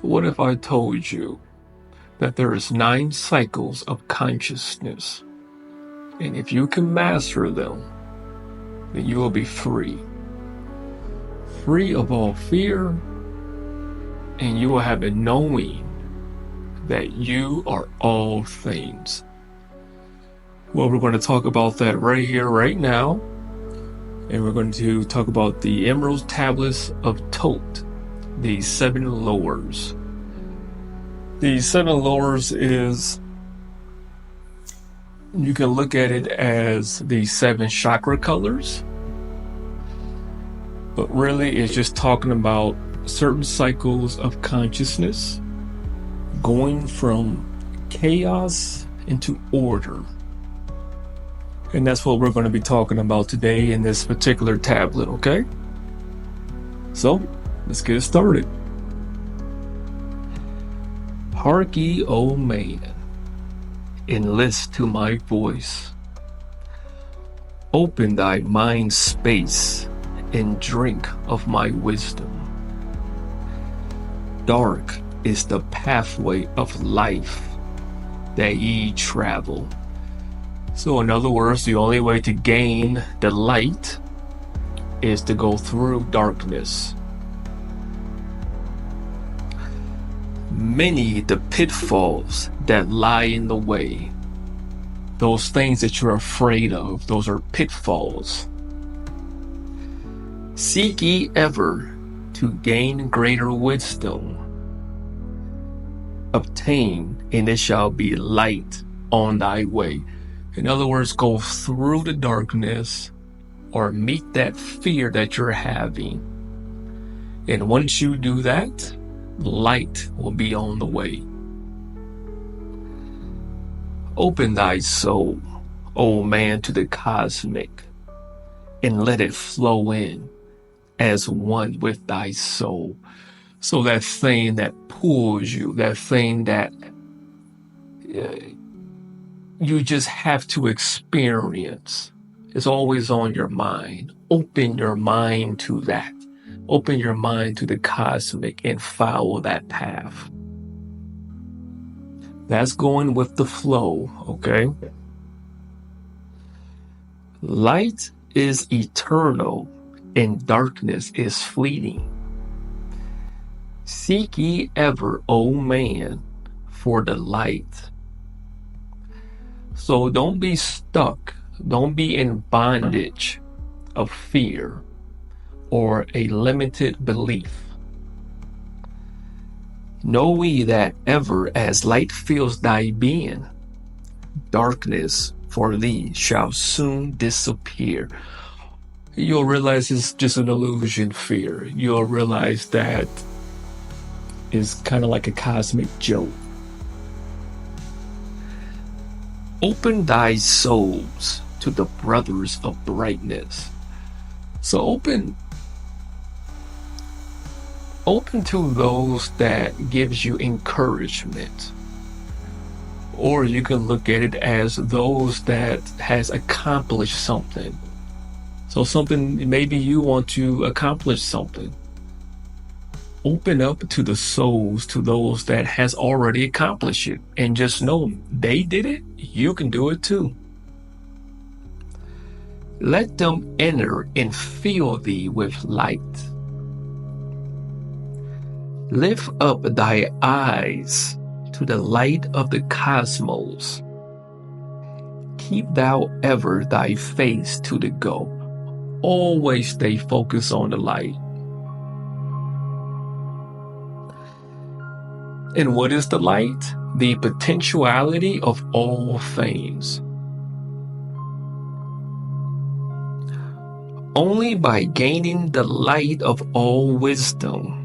What if I told you that there is 9 cycles of consciousness, and if you can master them, then you will be free. Free of all fear, and you will have a knowing that you are all things. Well, we're going to talk about that right here, right now. And we're going to talk about the Emerald Tablets of Thoth, the 7 lowers. The 7 lowers is, you can look at it as the 7 chakra colors, but really it's just talking about certain cycles of consciousness going from chaos into order. And that's what we're going to be talking about today in this particular tablet, okay? So, let's get started. Hark ye, O man, and list to my voice. Open thy mind space and drink of my wisdom. Dark is the pathway of life that ye travel. So in other words, the only way to gain the light is to go through darkness. Many the pitfalls that lie in the way. Those things that you're afraid of, those are pitfalls. Seek ye ever to gain greater wisdom. Obtain, and it shall be light on thy way. In other words, go through the darkness or meet that fear that you're having. And once you do that, light will be on the way. Open thy soul, O man, to the cosmic, and let it flow in as one with thy soul. So that thing that pulls you, that thing that you just have to experience, is always on your mind. Open your mind to that. Open your mind to the cosmic and follow that path. That's going with the flow, okay? Light is eternal and darkness is fleeting. Seek ye ever, O man, for the light. So don't be stuck. Don't be in bondage of fear or a limited belief. Know ye that ever as light fills thy being, darkness for thee shall soon disappear. You'll realize it's just an illusion, fear. You'll realize that it's kind of like a cosmic joke. Open thy souls to the brothers of brightness. So open to those that gives you encouragement. Or you can look at it as those that has accomplished something. So something, maybe you want to accomplish something. Open up to the souls, to those that has already accomplished it, and just know they did it, you can do it too. Let them enter and fill thee with light. Lift up thy eyes to the light of the cosmos. Keep thou ever thy face to the goal. Always stay focused on the light. And what is the light? The potentiality of all things. Only by gaining the light of all wisdom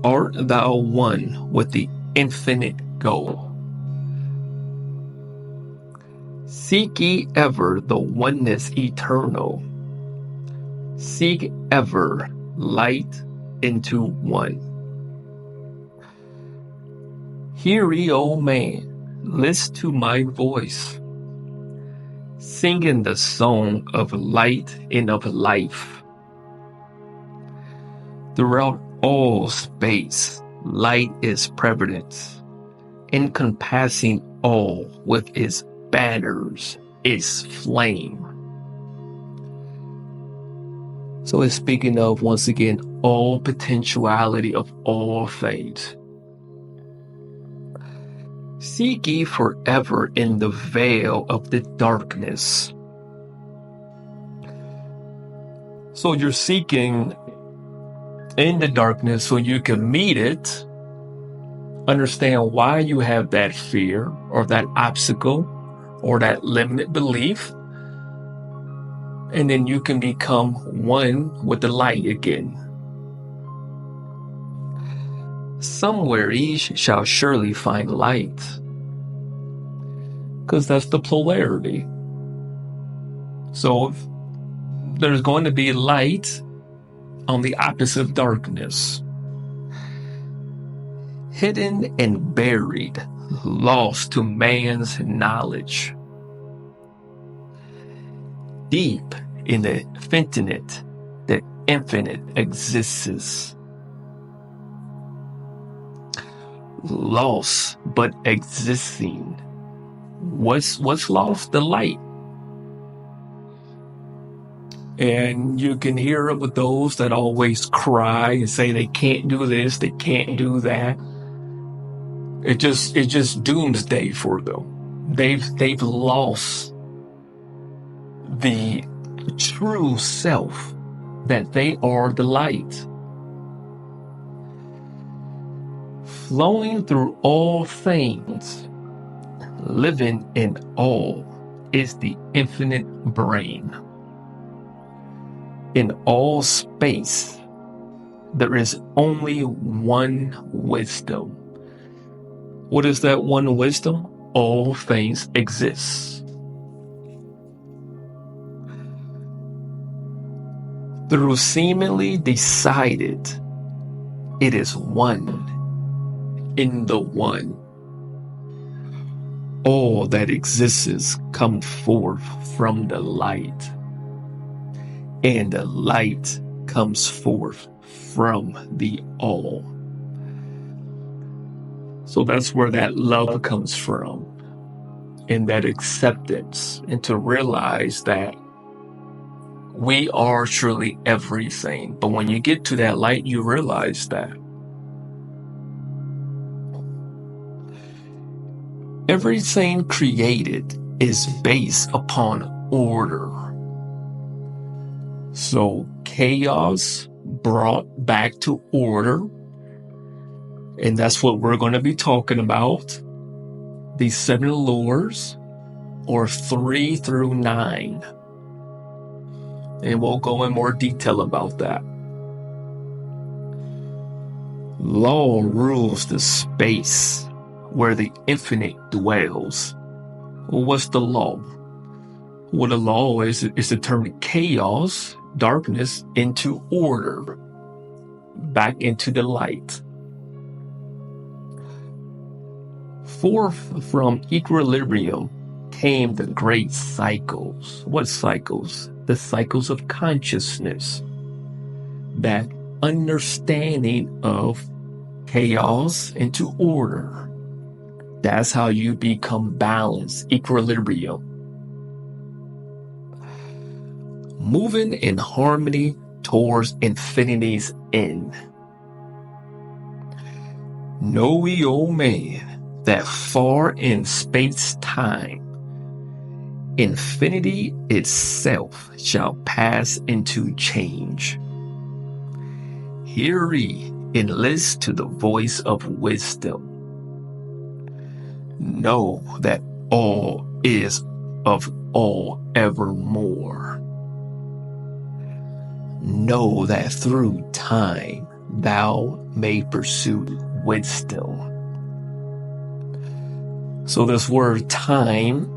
art thou one with the infinite goal. Seek ye ever the oneness eternal. Seek ever light into one. Hear ye, O man, list to my voice, singing the song of light and of life. Throughout all space, light is prevalent, encompassing all with its banners, its flame. So it's speaking of, once again, all potentiality of all things. Seek ye forever in the veil of the darkness. So you're seeking in the darkness so you can meet it, understand why you have that fear or that obstacle or that limited belief, and then you can become one with the light again. Somewhere each shall surely find light, because that's the polarity. So there's going to be light on the opposite of darkness. Hidden and buried, lost to man's knowledge. Deep in the infinite, the infinite exists. Lost but existing. What's lost? The light. And you can hear it with those that always cry and say they can't do this, they can't do that. It's just doomsday for them. They've lost the true self, that they are the light. Flowing through all things, living in all, is the infinite brain. In all space, there is only one wisdom. What is that one wisdom? All things exist. Through seemingly decided, it is one in the one. All that exists come forth from the light, and the light comes forth from the all. So that's where that love comes from, and that acceptance, and to realize that we are truly everything. But when you get to that light, you realize that everything created is based upon order. So chaos brought back to order. And that's what we're going to be talking about. These 7 lures, or 3 through 9. And we'll go in more detail about that. Law rules the space where the infinite dwells. Well, what's the law? Well, the law is to turn chaos, darkness, into order, back into the light. Forth from equilibrium came the great cycles. What cycles? The cycles of consciousness. That understanding of chaos into order. That's how you become balanced, equilibrium. Moving in harmony towards infinity's end. Know ye, O man, that far in space-time, infinity itself shall pass into change. Hear ye and listen to the voice of wisdom. Know that all is of all evermore. Know that through time thou may pursue wisdom. So this word time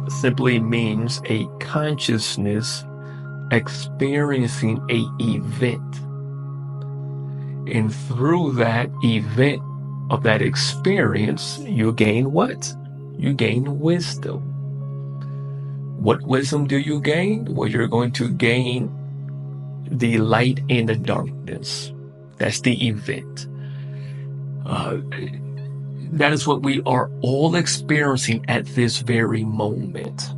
simply means a consciousness experiencing an event. And through that event of that experience, you gain what? You gain wisdom. What wisdom do you gain? Well, you're going to gain the light and the darkness. That's the event. That is what we are all experiencing at this very moment.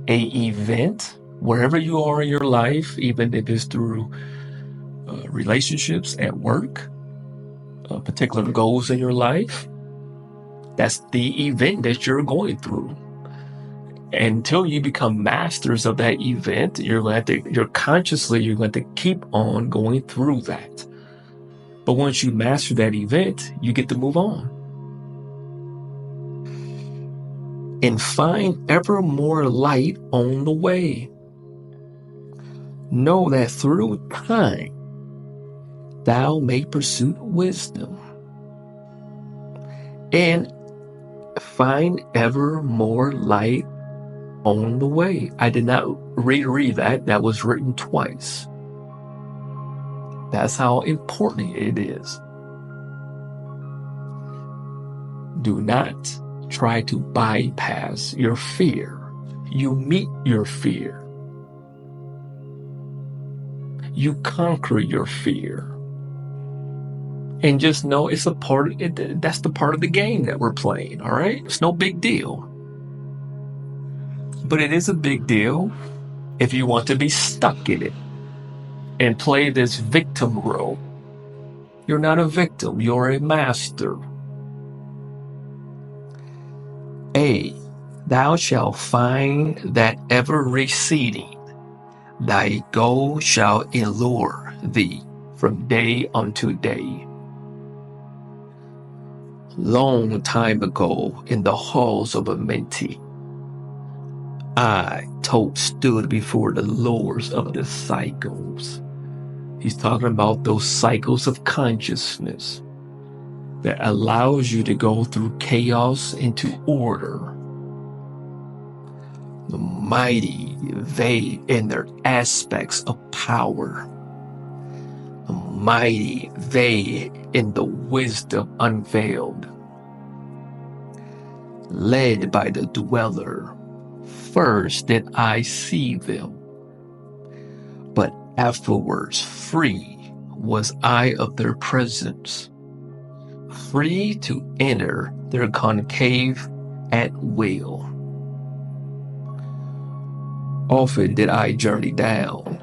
A event, wherever you are in your life, even if it's through relationships, at work, particular goals in your life, that's the event that you're going through. Until you become masters of that event, you're going to keep on going through that. But once you master that event, you get to move on. And find ever more light on the way. Know that through time, thou may pursue wisdom. And find ever more light on the way. I did not reread that. That was written twice. That's how important it is. Do not try to bypass your fear. You meet your fear. You conquer your fear. And just know it's that's the part of the game that we're playing, all right? It's no big deal. But it is a big deal if you want to be stuck in it and play this victim role. You're not a victim, you're a master. Thou shalt find that ever receding, thy goal shall allure thee from day unto day. Long time ago in the halls of Amenti, I, Thoth, stood before the lords of the cycles. He's talking about those cycles of consciousness that allows you to go through chaos into order. The mighty, they in their aspects of power. The mighty, they in the wisdom unveiled. Led by the dweller, first did I see them, but afterwards free was I of their presence, free to enter their concave at will. Often did I journey down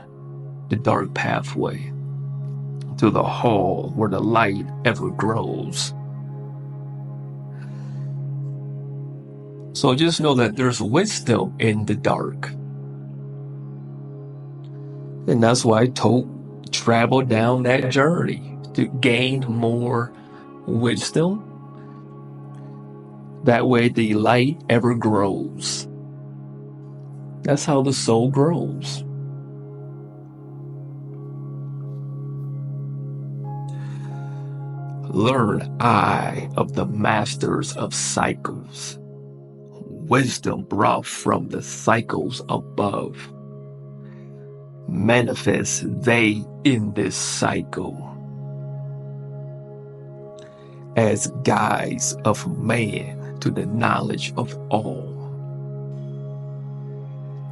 the dark pathway to the hall where the light ever grows. So just know that there's wisdom in the dark. And that's why Thoth traveled down that journey to gain more wisdom. That way the light ever grows. That's how the soul grows. Learn I of the masters of cycles, wisdom brought from the cycles above. Manifest they in this cycle as guides of man to the knowledge of all.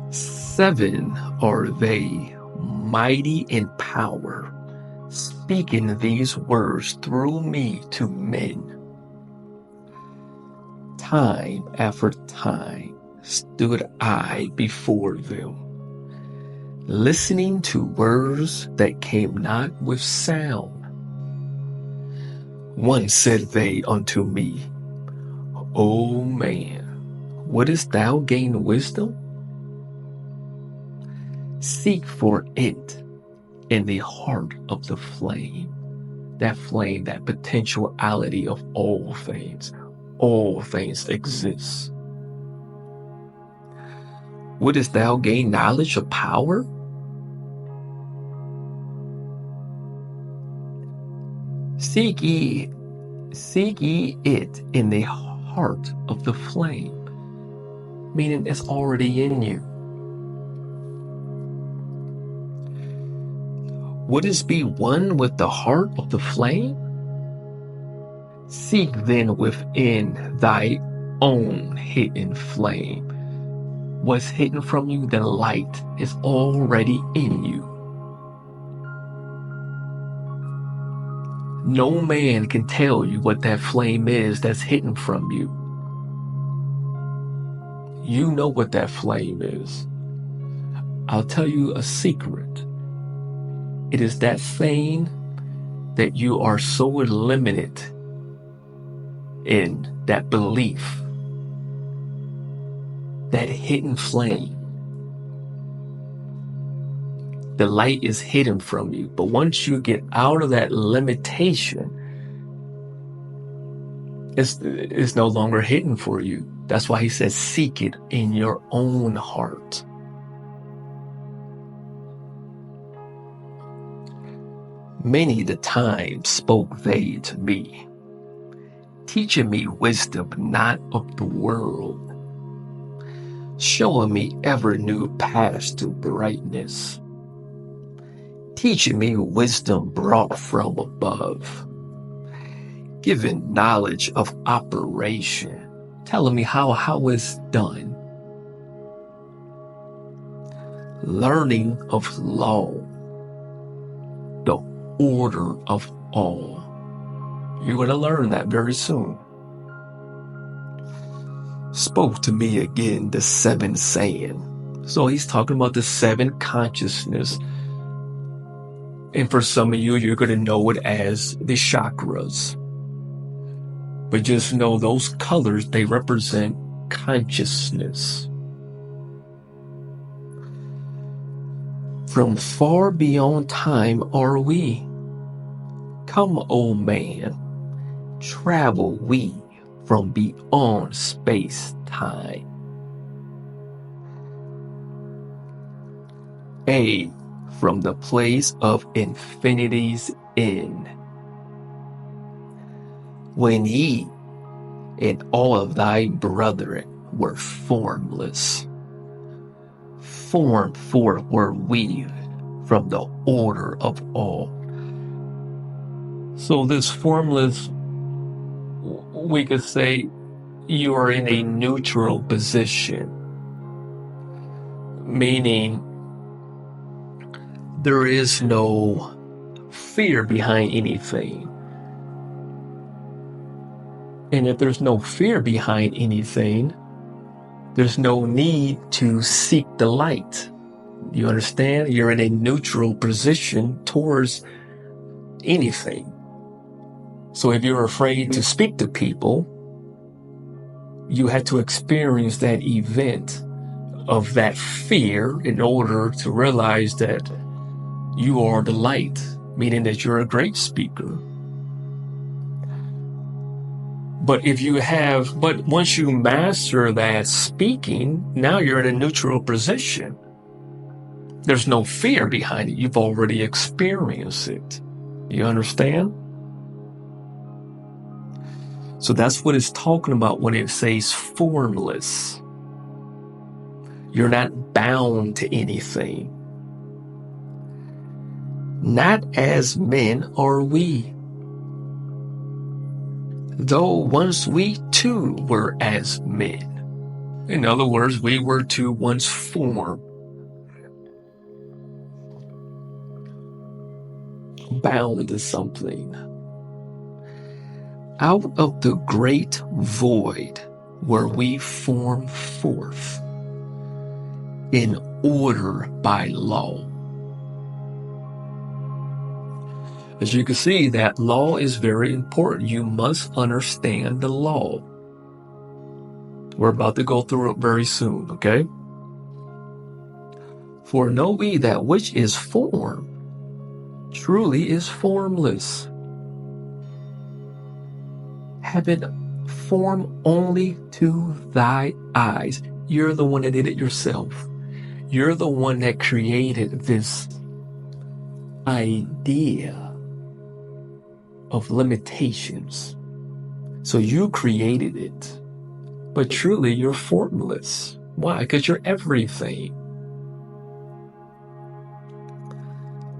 7 are they, mighty in power, speaking these words through me to men. Time after time stood I before them, listening to words that came not with sound. Once said they unto me, O man, wouldest thou gain wisdom? Seek for it in the heart of the flame, that potentiality of all things. All things exist. Wouldest thou gain knowledge of power? Seek ye it in the heart of the flame, meaning it's already in you. Wouldst be one with the heart of the flame? Seek then within thy own hidden flame. What's hidden from you, the light, is already in you. No man can tell you what that flame is that's hidden from you. You know what that flame is. I'll tell you a secret. It is that thing that you are so limited in, that belief, that hidden flame. The light is hidden from you. But once you get out of that limitation, it's no longer hidden for you. That's why he says, seek it in your own heart. Many the time spoke they to me, teaching me wisdom not of the world, showing me ever new paths to brightness, teaching me wisdom brought from above, giving knowledge of operation, telling me how it's done, learning of law, the order of all. You're going to learn that very soon. Spoke to me again the seven saying. So he's talking about the seven consciousness. And for some of you, you're going to know it as the chakras. But just know those colors, they represent consciousness. From far beyond time are we. Come, O man, travel we from beyond space-time. From the place of infinity's end. When ye and all of thy brethren were formless, formed forth were we from the order of all. So this formless, we could say you are in a neutral position, meaning there is no fear behind anything. And if there's no fear behind anything, there's no need to seek the light. You understand? You're in a neutral position towards anything. So if you're afraid to speak to people, you had to experience that event of that fear in order to realize that you are the light, meaning that you're a great speaker. But once you master that speaking, now you're in a neutral position. There's no fear behind it. You've already experienced it. You understand? So that's what it's talking about when it says formless. You're not bound to anything. Not as men are we. Though once we too were as men. In other words, we were to once form. Bound to something. Out of the great void were we formed forth in order by law. As you can see, that law is very important. You must understand the law. We're about to go through it very soon, okay? For know we that which is formed truly is formless, having form only to thy eyes. You're the one that did it yourself. You're the one that created this idea of limitations. So you created it. But truly, you're formless. Why? Because you're everything.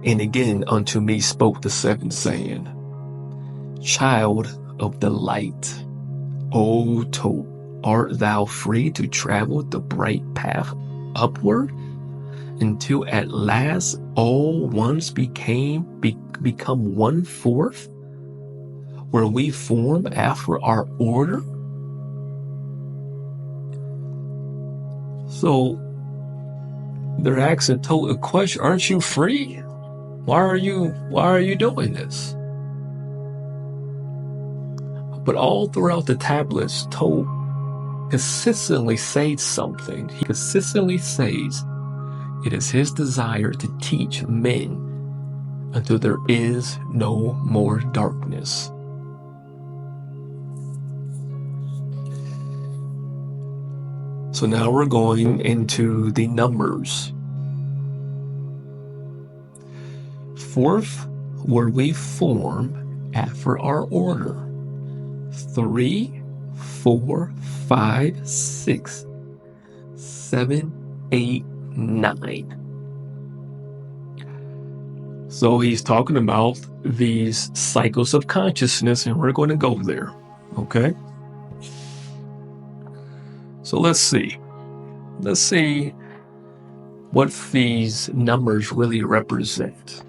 And again, unto me spoke the seventh saying, Child of the light, O Thoth, art thou free to travel the bright path upward, until at last all ones become one fourth? where we form after our order. So they're asking Thoth a question, aren't you free? Why are you doing this? But all throughout the tablets, Thoth consistently says something. He consistently says it is his desire to teach men until there is no more darkness. So now we're going into the numbers. Fourth, where we form after our order. 3, 4, 5, 6, 7, 8, 9. So he's talking about these cycles of consciousness, and we're going to go there. Okay? So let's see. Let's see what these numbers really represent.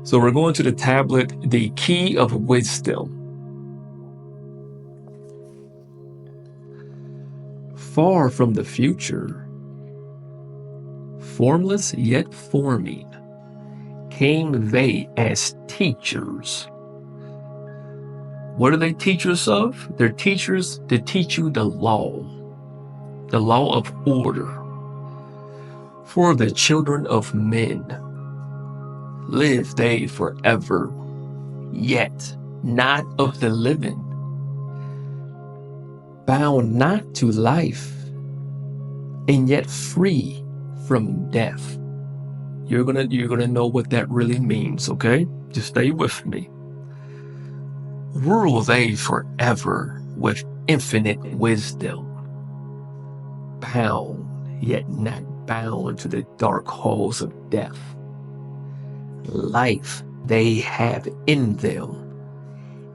So we're going to the tablet, the key of wisdom. Far from the future, formless yet forming, came they as teachers. What are they teachers of? They're teachers to teach you the law of order. For the children of men, live they forever, yet not of the living, bound not to life, and yet free from death. You're gonna know what that really means, okay? Just stay with me. Rule they forever with infinite wisdom, bound yet not bound to the dark halls of death. Life they have in them,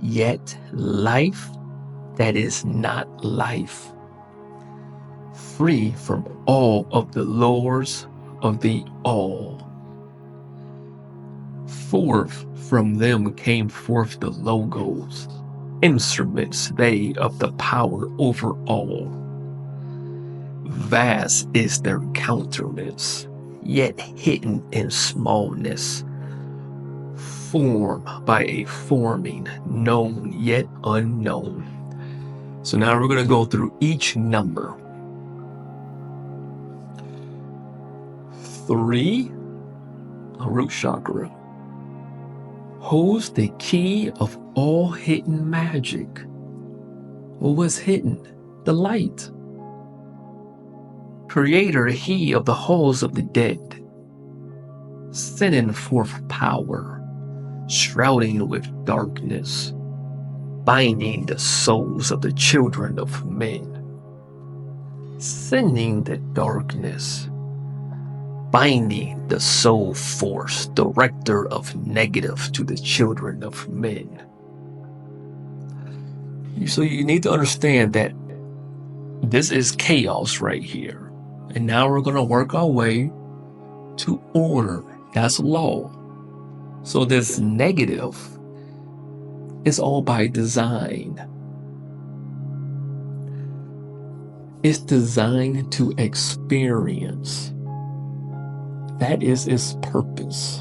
yet life that is not life. Free from all of the lures of the all. Forth from them came forth the logos, instruments they of the power over all. Vast is their countenance, yet hidden in smallness. Form by a forming, known yet unknown. So now we're going to go through each number. 3, a root chakra, holds the key of all hidden magic. What was hidden? The light. Creator he of the halls of the dead, sending forth power, shrouding with darkness, binding the souls of the children of men, sending the darkness, binding the soul force, director of negative to the children of men. So you need to understand that this is chaos right here. And now we're going to work our way to order. That's law. So this negative is all by design. It's designed to experience. That is its purpose.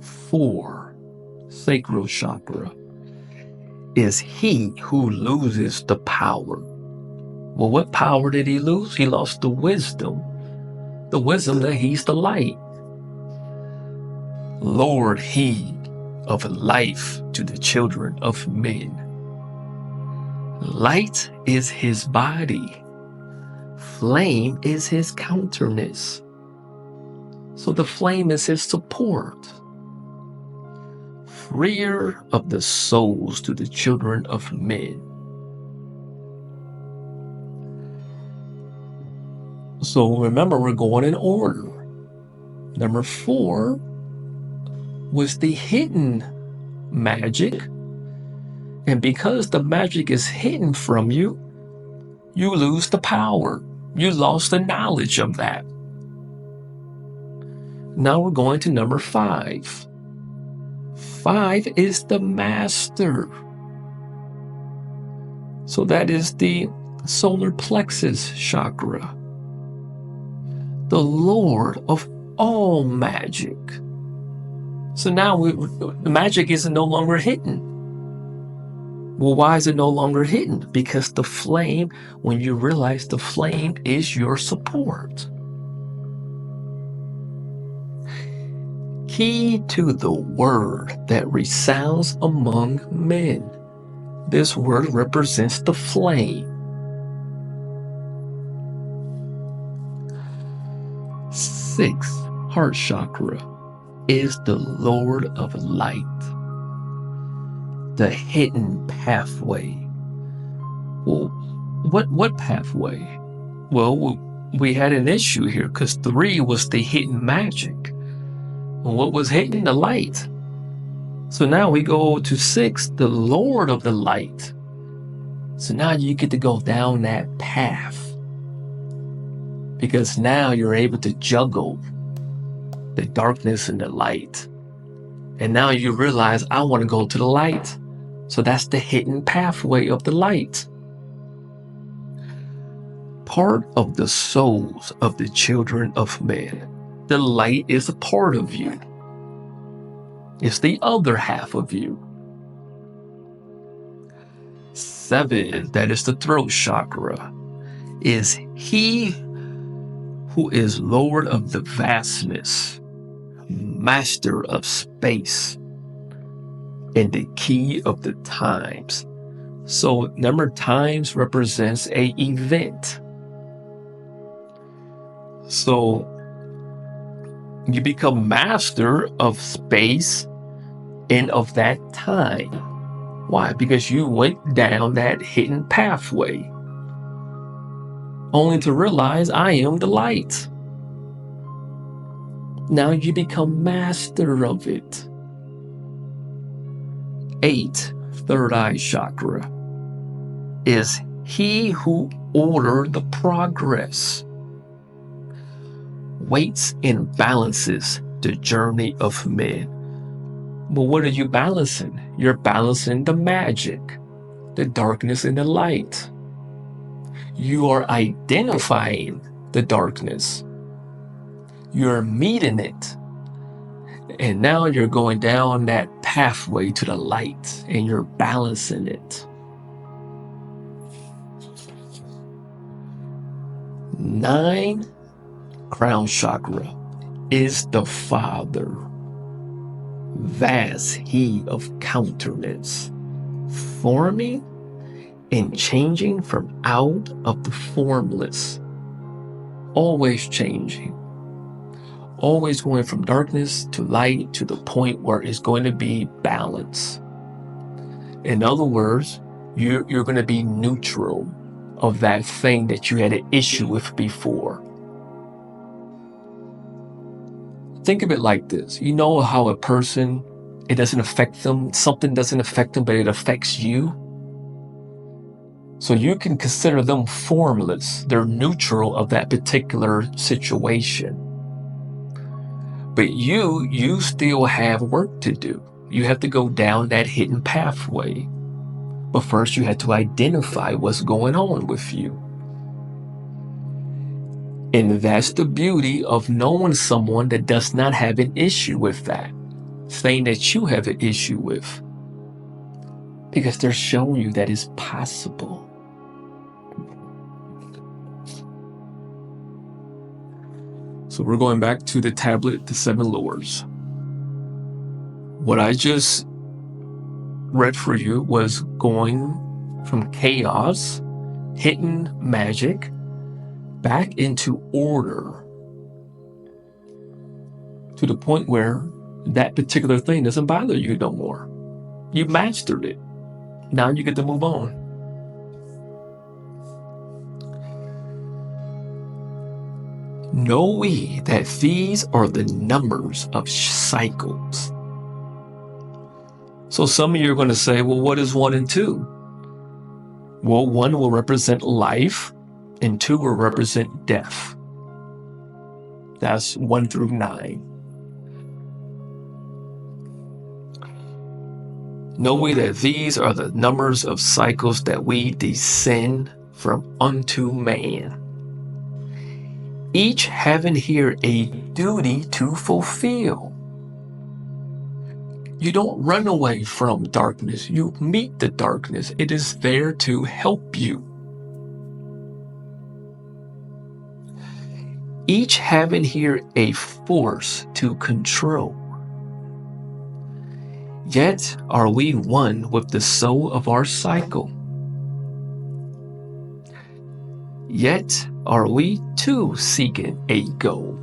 4, sacral chakra, is he who loses the power. Well, what power did he lose? He lost the wisdom. The wisdom that he's the light. Lord he of life to the children of men. Light is his body. Flame is his countenance. So the flame is his support. Freer of the souls to the children of men. So remember, we're going in order. Number 4 was the hidden magic. And because the magic is hidden from you, you lose the power. You lost the knowledge of that. Now we're going to number 5. 5 is the master. So that is the solar plexus chakra, the lord of all magic. So now the magic is no longer hidden. Well, why is it no longer hidden? Because the flame, when you realize the flame is your support. Key to the word that resounds among men. This word represents the flame. 6, heart chakra, is the lord of light, the hidden pathway. Well, what pathway? Well, we had an issue here because 3 was the hidden magic. And what was hidden? The light. So now we go to 6, the lord of the light. So now you get to go down that path, because now you're able to juggle the darkness and the light. And now you realize, I want to go to the light. So that's the hidden pathway of the light. Part of the souls of the children of men. The light is a part of you. It's the other half of you. 7, that is the throat chakra, is he who is Lord of the vastness, master of space, and the key of the times. So number times represents an event. So you become master of space and of that time. Why? Because you went down that hidden pathway, only to realize, I am the light. Now you become master of it. 8, third eye chakra, is he who ordered the progress, weights and balances the journey of men. But what are you balancing? You're balancing the magic, the darkness and the light. You are identifying the darkness. You're meeting it. And now you're going down that pathway to the light, and you're balancing it. 9, crown chakra, is the Father. Vast he of countenance, forming and changing from out of the formless. Always changing. Always going from darkness to light to the point where it's going to be balance. In other words, you're going to be neutral of that thing that you had an issue with before. Think of it like this. You know how a person, it doesn't affect them, something doesn't affect them, but it affects you? So you can consider them formless. They're neutral of that particular situation. But you still have work to do. You have to go down that hidden pathway. But first you have to identify what's going on with you. And that's the beauty of knowing someone that does not have an issue with that thing that you have an issue with. Because they're showing you that it's possible. So we're going back to the tablet, the 7 lords. What I just read for you was going from chaos, hidden magic, back into order, to the point where that particular thing doesn't bother you no more. You mastered it. Now you get to move on. Know we that these are the numbers of cycles. So some of you are going to say, well, what is 1 and 2? Well, 1 will represent life, and 2 will represent death. That's 1 through 9. Know we that these are the numbers of cycles that we descend from unto man, each having here a duty to fulfill. You don't run away from darkness. You meet the darkness. It is there to help you. Each having here a force to control. Yet are we one with the soul of our cycle. Yet are we too seeking a goal.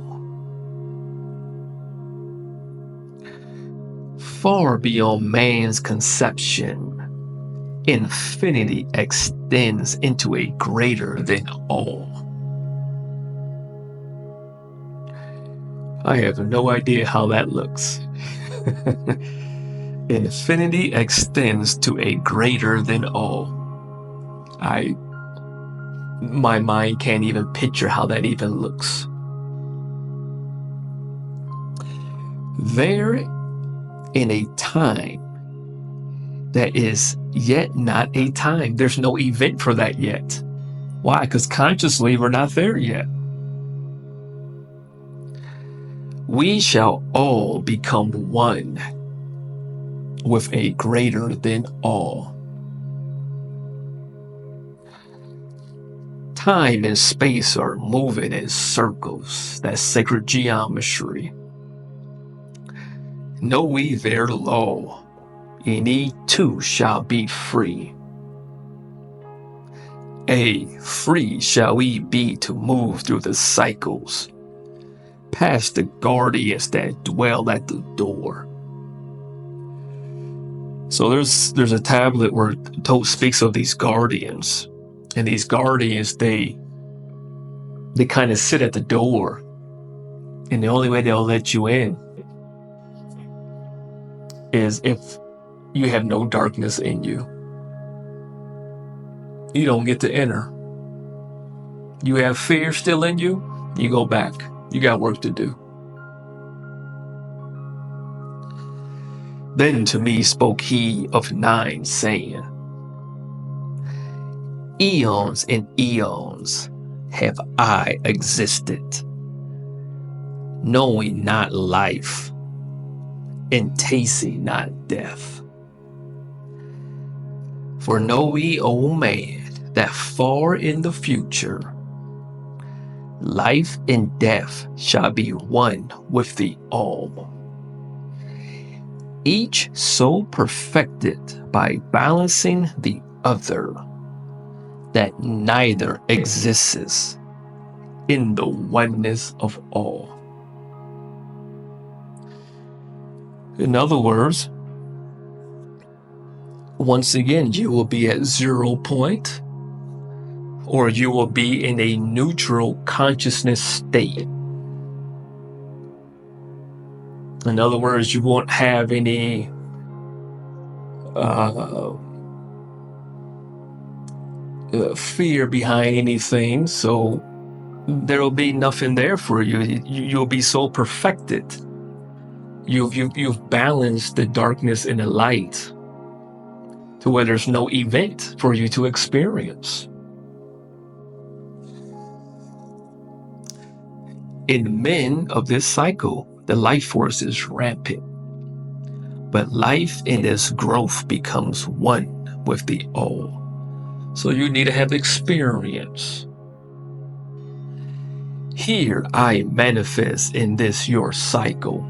Far beyond man's conception, infinity extends into a greater than all. I have no idea how that looks. Infinity extends to a greater than all. My mind can't even picture how that even looks. There, in a time that is yet not a time. There's no event for that yet. Why? Because consciously we're not there yet. We shall all become one with a greater than all. Time and space are moving in circles, that sacred geometry. Know we their law, and ye too shall be free. Free shall we be to move through the cycles, past the guardians that dwell at the door. So there's a tablet where Thoth speaks of these guardians, and these guardians they kind of sit at the door, and the only way they'll let you in is if you have no darkness in you. You don't get to enter. You have fear still in you, you go back. You got work to do. Then to me spoke he of 9, saying, Eons and eons have I existed, knowing not life, and tasting not death. For know we, O man, that far in the future, life and death shall be one with the all, each so perfected by balancing the other, that neither exists in the oneness of all. In other words, once again, you will be at 0 point, or you will be in a neutral consciousness state. In other words, you won't have any fear behind anything, so there will be nothing there for you. You'll be so perfected. You've balanced the darkness and the light to where there's no event for you to experience. In men of this cycle, the life force is rampant, but life in its growth becomes one with the all. So you need to have experience. Here I manifest in this your cycle,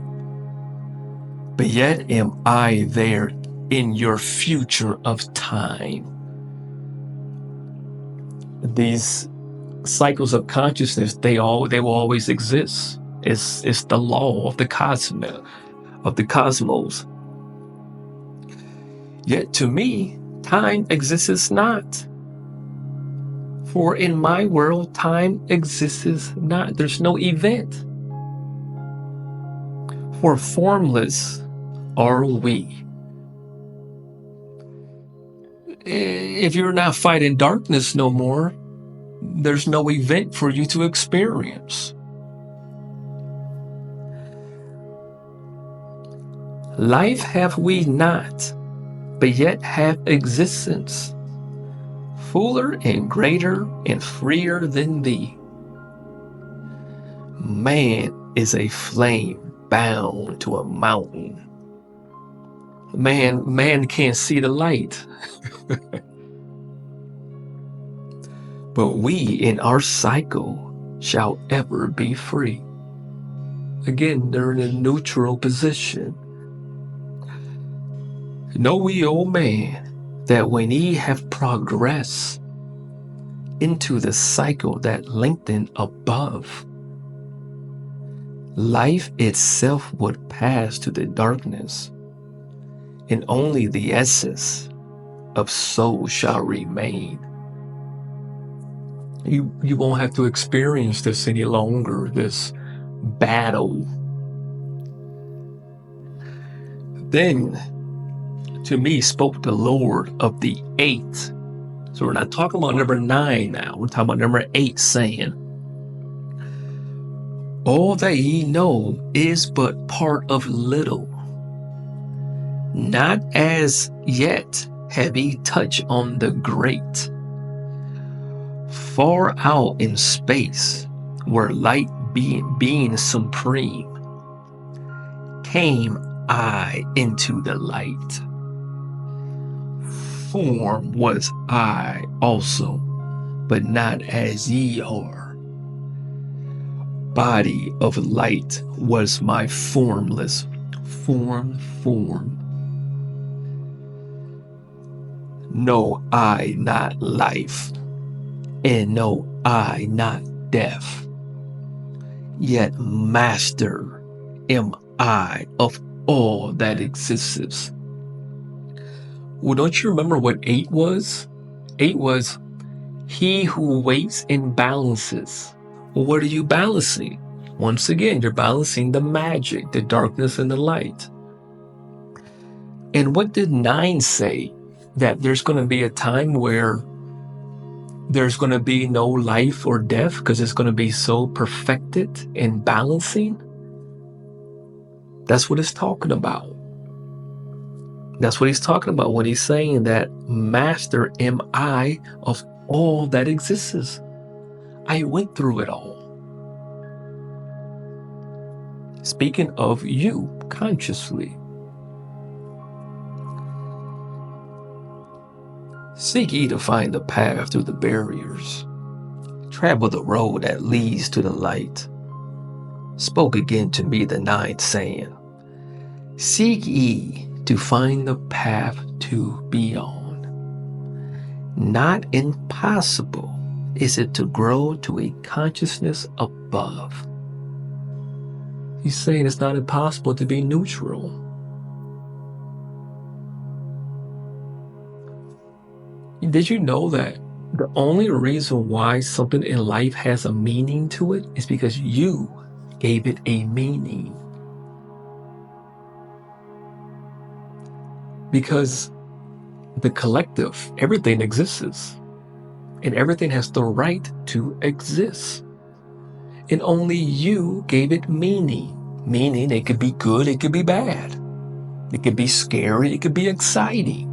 but yet am I there in your future of time. These cycles of consciousness, they will always exist. It's the law of the cosmos. Yet to me, time exists not. For in my world, time exists not. There's no event. For formless are we. If you're not fighting darkness no more, there's no event for you to experience. Life have we not, but yet have existence, fuller and greater and freer than thee. Man is a flame bound to a mountain. Man can't see the light. But we in our cycle shall ever be free. Again, they're in a neutral position. Know ye, O man, that when ye have progressed into the cycle that lengthened above, life itself would pass to the darkness, and only the essence of soul shall remain. You won't have to experience this any longer, this battle. Then to me spoke the Lord of the 8th. So we're not talking about number 9 now. We're talking about number 8, saying, all that ye know is but part of little. Not as yet have ye touched on the great. Far out in space, where light being supreme, came I into the light. Form was I also, but not as ye are. Body of light was my formless form. Know I not life, and know I not death. Yet master am I of all that exists. Well, don't you remember what 8 was? 8 was he who waits and balances. Well, what are you balancing? Once again, you're balancing the magic, the darkness and the light. And what did 9 say? That there's going to be a time where there's going to be no life or death because it's going to be so perfected in balancing. That's what it's talking about. That's what he's talking about when he's saying that master am I of all that exists. I went through it all. Speaking of you consciously. Seek ye to find the path through the barriers. Travel the road that leads to the light. Spoke again to me the 9th, saying, seek ye to find the path to beyond. Not impossible is it to grow to a consciousness above. He's saying it's not impossible to be neutral. Did you know that the only reason why something in life has a meaning to it is because you gave it a meaning? Because the collective, everything exists, and everything has the right to exist. And only you gave it meaning. Meaning it could be good, it could be bad. It could be scary, it could be exciting.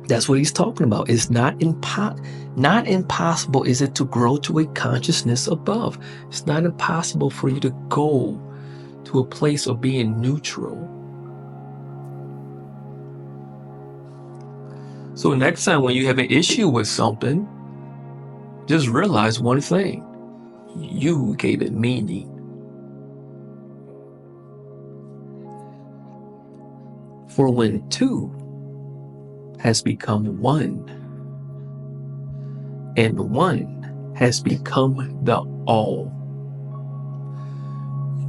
That's what he's talking about. It's not impossible is it to grow to a consciousness above. It's not impossible for you to go to a place of being neutral. So next time when you have an issue with something, just realize one thing. You gave it meaning. For when 2 has become 1, and 1 has become the all,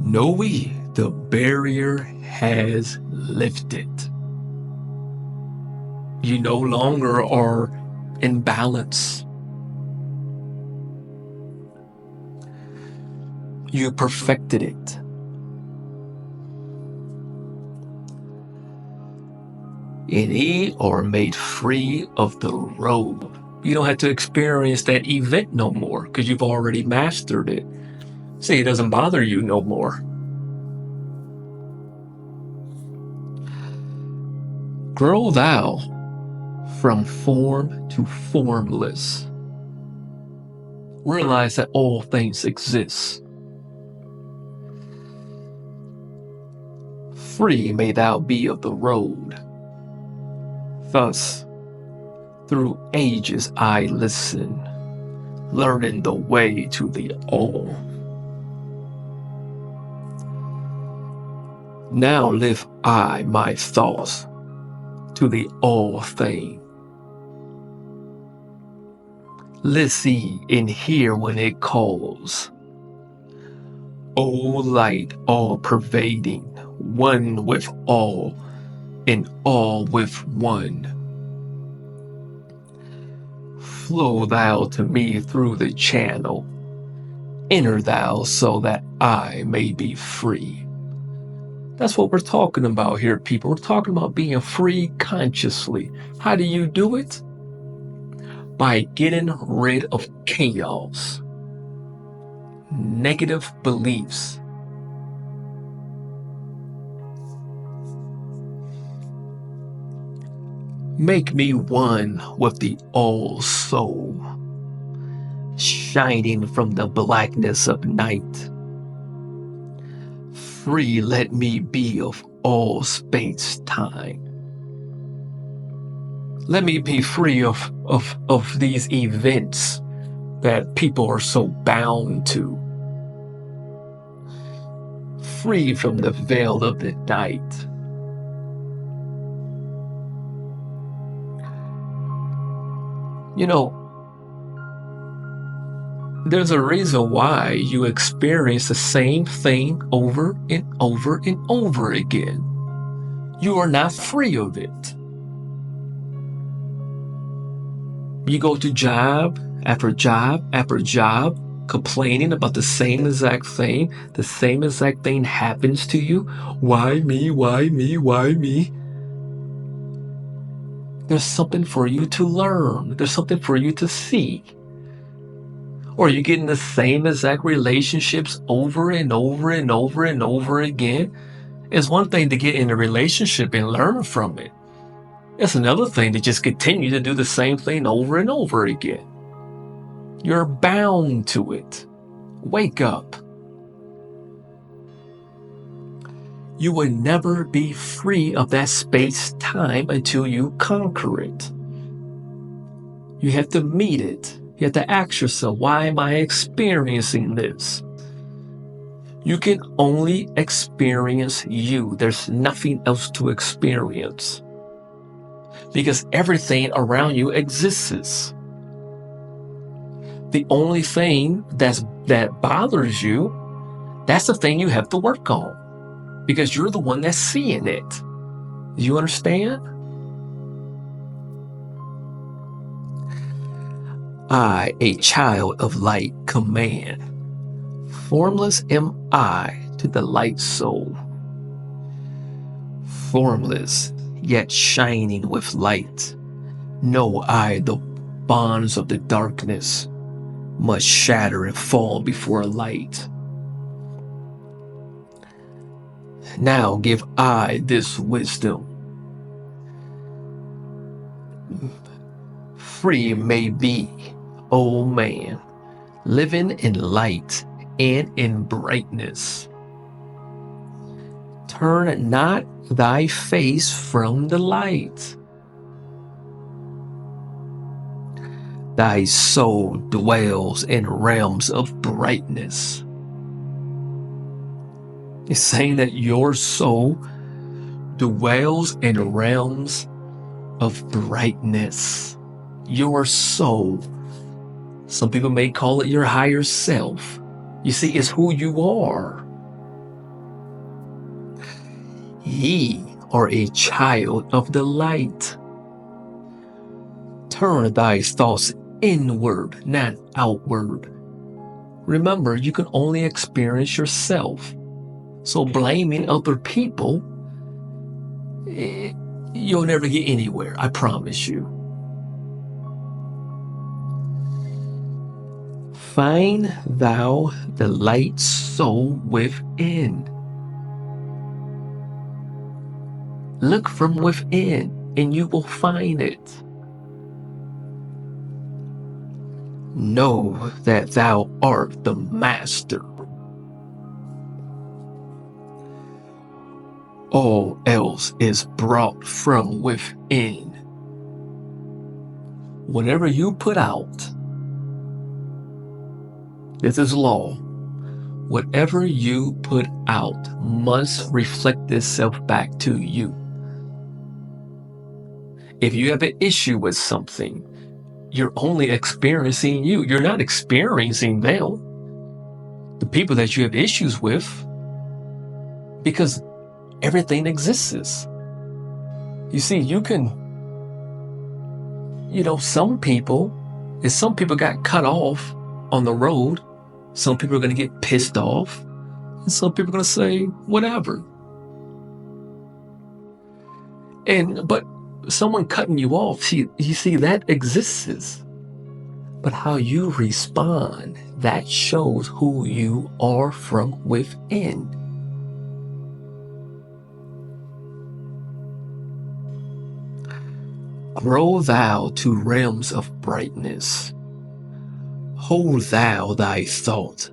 know we the barrier has lifted. You no longer are in balance. You perfected it. And ye are made free of the robe. You don't have to experience that event no more because you've already mastered it. See, it doesn't bother you no more. Grow thou from form to formless. Realize that all things exist. Free may thou be of the road. Thus, through ages I listen, learning the way to the all. Now live I my thoughts to the all thing. Listen and hear when it calls. O light all pervading, one with all, and all with one. Flow thou to me through the channel. Enter thou so that I may be free. That's what we're talking about here, people. We're talking about being free consciously. How do you do it? By getting rid of chaos, negative beliefs. Make me one with the all soul, shining from the blackness of night. Free let me be of all space-time. Let me be free of these events that people are so bound to. Free from the veil of the night. You know, there's a reason why you experience the same thing over and over and over again. You are not free of it. You go to job after job after job, complaining about the same exact thing. The same exact thing happens to you. Why me? Why me? Why me? There's something for you to learn. There's something for you to see. Or you're getting the same exact relationships over and over and over and over again. It's one thing to get in a relationship and learn from it. It's another thing to just continue to do the same thing over and over again. You're bound to it. Wake up. You will never be free of that space-time until you conquer it. You have to meet it. You have to ask yourself, why am I experiencing this? You can only experience you. There's nothing else to experience. Because everything around you exists. The only thing that bothers you, that's the thing you have to work on. Because you're the one that's seeing it. Do you understand? I, a child of light, command. Formless am I to the light soul. Formless, yet shining with light. Know I the bonds of the darkness must shatter and fall before light. Now give I this wisdom. Free may be, O man, living in light and in brightness. Turn not thy face from the light. Thy soul dwells in realms of brightness. It's saying that your soul dwells in realms of brightness. Your soul. Some people may call it your higher self. You see, it's who you are. Ye are a child of the light. Turn thy thoughts inward, not outward. Remember, you can only experience yourself. So blaming other people, you'll never get anywhere, I promise you. Find thou the light soul within. Look from within. and you will find it. Know that thou art the master. All else is brought from within. Whatever you put out, this is law. Whatever you put out must reflect itself back to you. If you have an issue with something, you're only experiencing you. You're not experiencing them, the people that you have issues with, because everything exists. You see, you can, some people got cut off on the road. Some people are going to get pissed off, and some people are going to say whatever. But someone cutting you off, you see, that exists. But how you respond, that shows who you are from within. Grow thou to realms of brightness. Hold thou thy thought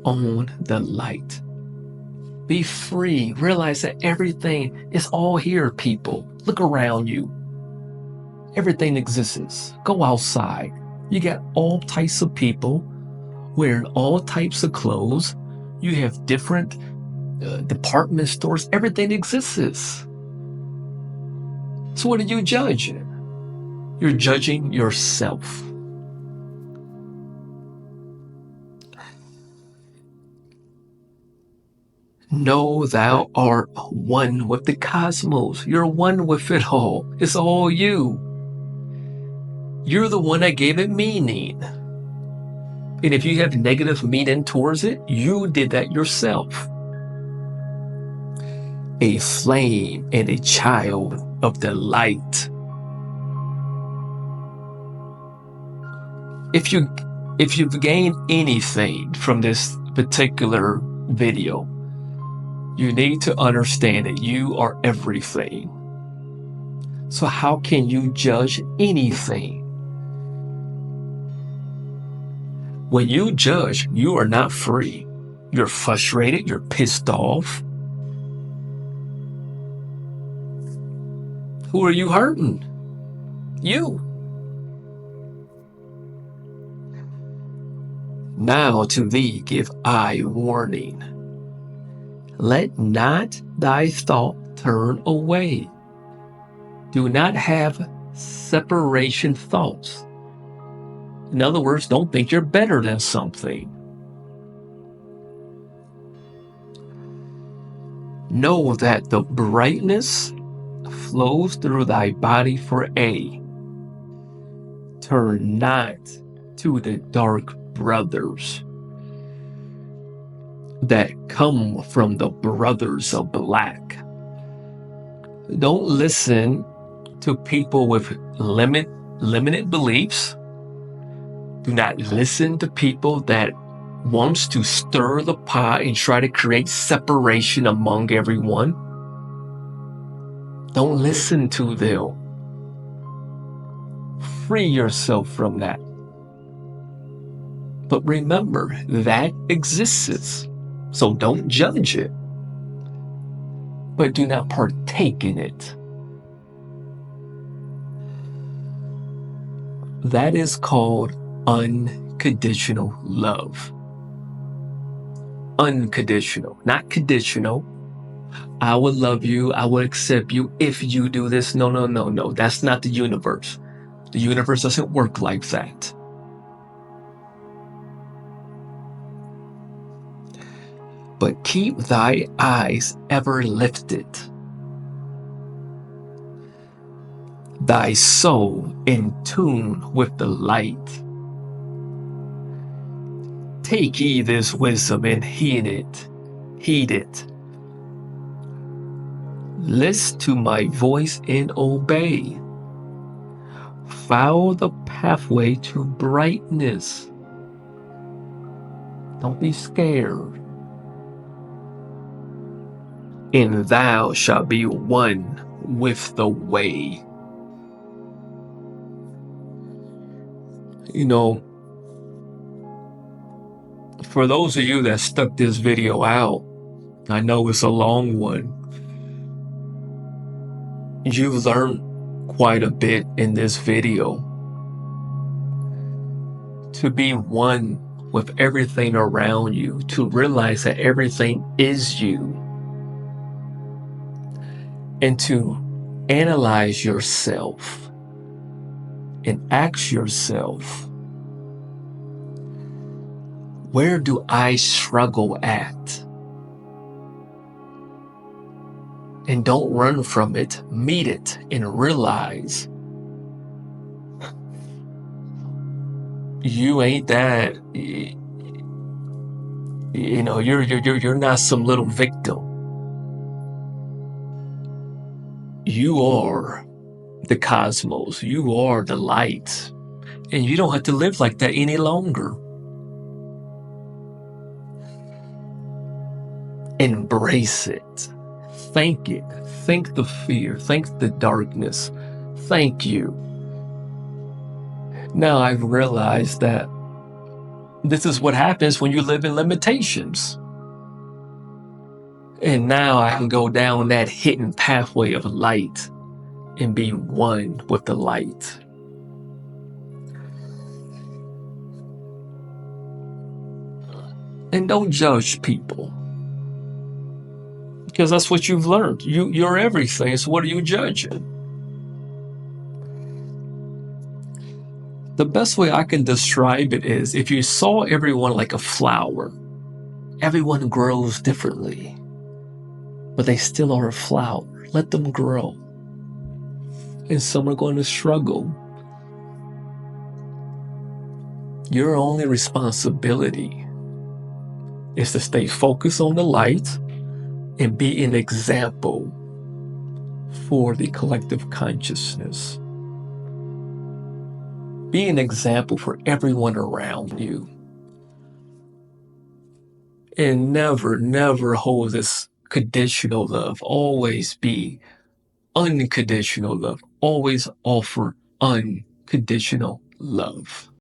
on the light. Be free. Realize that everything is all here, people. Look around you. Everything exists. Go outside. You got all types of people wearing all types of clothes. You have different department stores. Everything exists. So what are you judging? You're judging yourself. Know thou art one with the cosmos. You're one with it all. It's all you. You're the one that gave it meaning. And if you have negative meaning towards it, you did that yourself. A flame and a child of the light. If you've gained anything from this particular video, you need to understand that you are everything. So how can you judge anything? When you judge, you are not free. You're frustrated, you're pissed off. Who are you hurting? You. Now to thee give I warning. Let not thy thought turn away. Do not have separation thoughts. In other words, don't think you're better than something. Know that the brightness flows through thy body for aid. Turn not to the dark brothers that come from the brothers of black. Don't listen to people with limited beliefs. Do not listen to people that wants to stir the pot and try to create separation among everyone. Don't listen to them. Free yourself from that. But remember, that exists. So don't judge it. But do not partake in it. That is called unconditional love. Unconditional, not conditional. I will love you, I will accept you if you do this. No. That's not the universe. The universe doesn't work like that. But keep thy eyes ever lifted, thy soul in tune with the light. Take ye this wisdom and heed it. Listen to my voice and obey. Follow the pathway to brightness. Don't be scared. And thou shalt be one with the way. You know, for those of you that stuck this video out, I know it's a long one. You've learned quite a bit in this video. To be one with everything around you, to realize that everything is you, and to analyze yourself and ask yourself, where do I struggle at? And don't run from it, meet it, and realize you ain't that, you're not some little victim. You are the cosmos, you are the light, and you don't have to live like that any longer. Embrace it. Thank it. Thank the fear. Thank the darkness. Thank you. Now I've realized that this is what happens when you live in limitations. And now I can go down that hidden pathway of light and be one with the light. And don't judge people, because that's what you've learned. You're everything, so what are you judging? The best way I can describe it is, if you saw everyone like a flower, everyone grows differently, but they still are a flower. Let them grow. And some are going to struggle. Your only responsibility is to stay focused on the light and be an example for the collective consciousness. Be an example for everyone around you. And never, never hold this conditional love. Always be unconditional love. Always offer unconditional love.